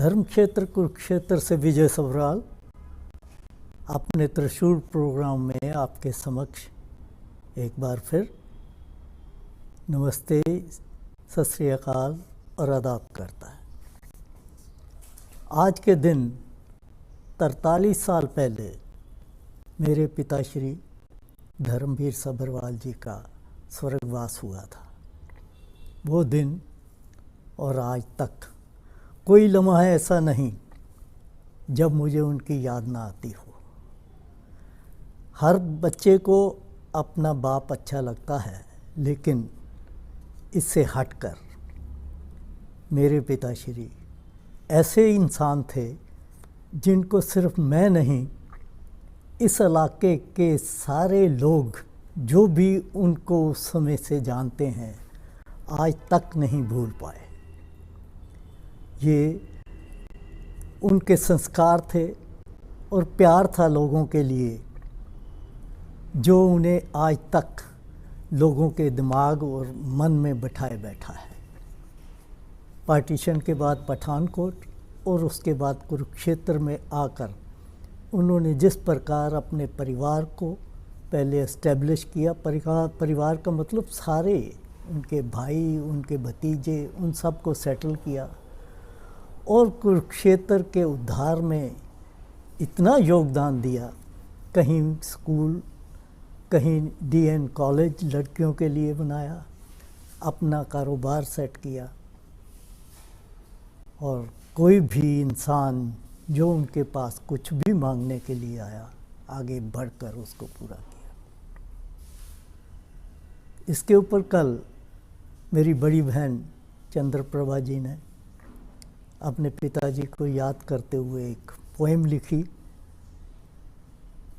धर्म क्षेत्र कुरुक्षेत्र से विजय सवराल अपने त्रिशूल प्रोग्राम में आपके समक्ष एक बार फिर नमस्ते, सत श्री अकाल और आदाब करता है। आज के दिन 43 साल पहले मेरे पिताश्री धर्मवीर सभरवाल जी का स्वर्गवास हुआ था। वो दिन और आज तक कोई लम्हा ऐसा नहीं जब मुझे उनकी याद ना आती हो। हर बच्चे को अपना बाप अच्छा लगता है, लेकिन इससे हटकर मेरे पिताश्री ऐसे इंसान थे जिनको सिर्फ मैं नहीं, इस इलाके के सारे लोग जो भी उनको उस समय से जानते हैं आज तक नहीं भूल पाए। ये उनके संस्कार थे और प्यार था लोगों के लिए, जो उन्हें आज तक लोगों के दिमाग और मन में बिठाए बैठा है। पार्टीशन के बाद पठानकोट और उसके बाद कुरुक्षेत्र में आकर उन्होंने जिस प्रकार अपने परिवार को पहले एस्टेब्लिश किया, परिवार का मतलब सारे उनके भाई, उनके भतीजे, उन सब को सेटल किया और कुरुक्षेत्र के उद्धार में इतना योगदान दिया। कहीं स्कूल, कहीं डीएन कॉलेज लड़कियों के लिए बनाया, अपना कारोबार सेट किया और कोई भी इंसान जो उनके पास कुछ भी मांगने के लिए आया, आगे बढ़कर उसको पूरा किया। इसके ऊपर कल मेरी बड़ी बहन चंद्रप्रभा जी ने अपने पिताजी को याद करते हुए एक पोएम लिखी,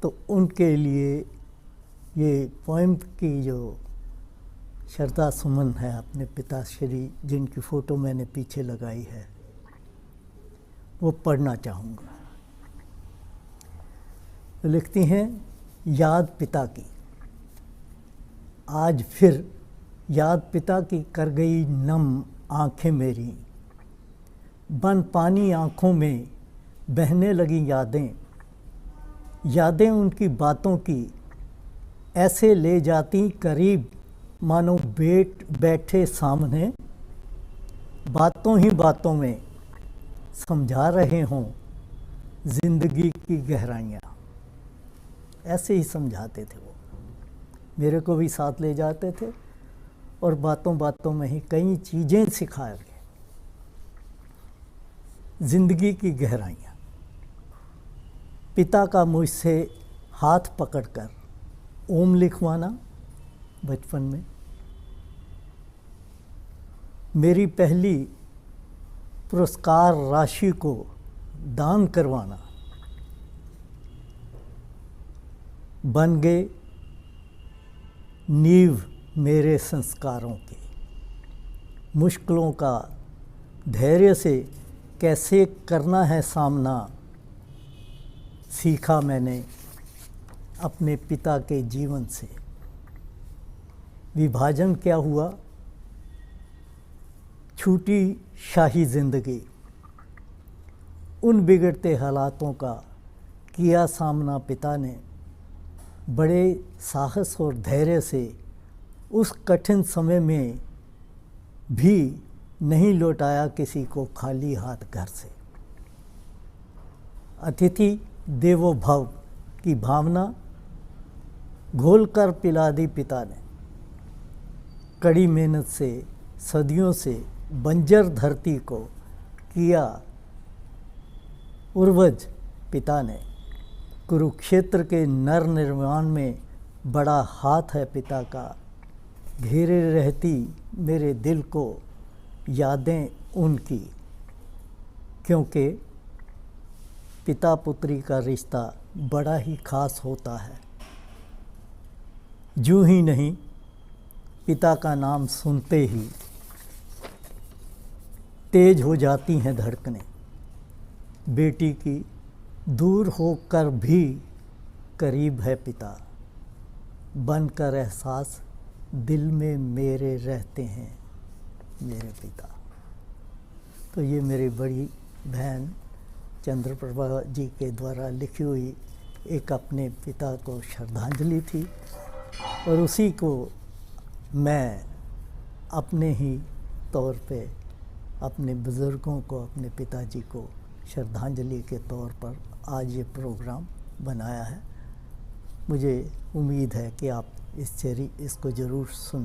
तो उनके लिए ये पोएम की जो श्रद्धा सुमन है अपने पिताश्री, जिनकी फ़ोटो मैंने पीछे लगाई है, वो पढ़ना चाहूँगा। तो लिखती हैं, याद पिता की। आज फिर याद पिता की कर गई नम आँखें मेरी, बन पानी आँखों में बहने लगी यादें। यादें उनकी बातों की ऐसे ले जाती करीब, मानो बैठे सामने, बातों ही बातों में समझा रहे हों जिंदगी की गहराइयाँ। ऐसे ही समझाते थे वो, मेरे को भी साथ ले जाते थे और बातों बातों में ही कई चीज़ें सिखाए गए। जिंदगी की गहराइयाँ। पिता का मुझसे हाथ पकड़कर ओम लिखवाना बचपन में, मेरी पहली पुरस्कार राशि को दान करवाना, बन गए नींव मेरे संस्कारों की। मुश्किलों का धैर्य से कैसे करना है सामना, सीखा मैंने अपने पिता के जीवन से। विभाजन क्या हुआ, छूटी शाही जिंदगी, उन बिगड़ते हालातों का किया सामना पिता ने बड़े साहस और धैर्य से। उस कठिन समय में भी नहीं लौटाया किसी को खाली हाथ घर से। अतिथि देवो भव की भावना घोल कर पिला दी पिता ने। कड़ी मेहनत से सदियों से बंजर धरती को किया उर्वज पिता ने। कुरुक्षेत्र के नर निर्माण में बड़ा हाथ है पिता का। घेरे रहती मेरे दिल को यादें उनकी, क्योंकि पिता पुत्री का रिश्ता बड़ा ही खास होता है। यूं ही नहीं, पिता का नाम सुनते ही तेज हो जाती हैं धड़कनें। बेटी की दूर होकर भी करीब है पिता, बनकर एहसास दिल में मेरे रहते हैं मेरे पिता। तो ये मेरी बड़ी बहन चंद्रप्रभा जी के द्वारा लिखी हुई एक अपने पिता को श्रद्धांजलि थी, और उसी को मैं अपने ही तौर पे अपने बुज़ुर्गों को, अपने पिताजी को श्रद्धांजलि के तौर पर आज ये प्रोग्राम बनाया है। मुझे उम्मीद है कि आप इसको ज़रूर सुन